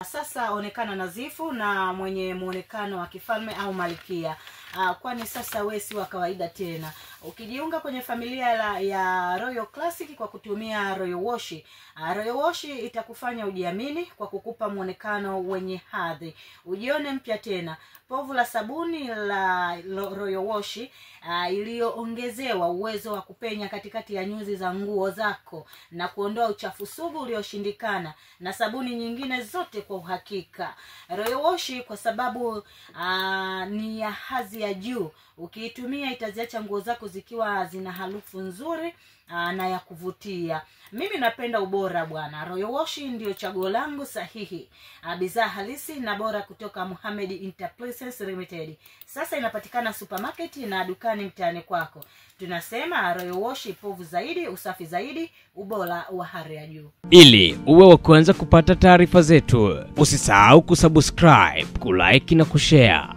Sasa onekana nadhifu na mwenye muonekano wa kifalme au malkia. Kwani sasa wewe si wa kawaida tena. Ukijiunga kwenye familia ya Royal Classic kwa kutumia Royal Wash. Royal Wash itakufanya ujiamini kwa kukupa muonekano wenye hadhi. Ujione mpya tena. Povu la sabuni la Royal Wash iliyoongezewa uwezo wa kupenya katikati ya nyuzi za nguo zako na kuondoa uchafu sugu ulioshindikana na sabuni nyingine zote kwa uhakika. Royal Wash kwa sababu ni ya hadhi ya juu, ukiitumia itaziacha nguo zako zikiwa zina harufu nzuri na ya kuvutia. Mimi napenda ubora bwana. Royal Wash ndio chaguo langu sahihi. Bidhaa halisi na bora kutoka Mohamed Enterprises Limited. Sasa inapatikana supermarket na dukani mtaani kwako. Tunasema Royal Wash, povu zaidi, usafi zaidi, ubora wa hali ya juu. Ili uwe wa kwanza kupata taarifa zetu, usisahau kusubscribe, kulike na kushare.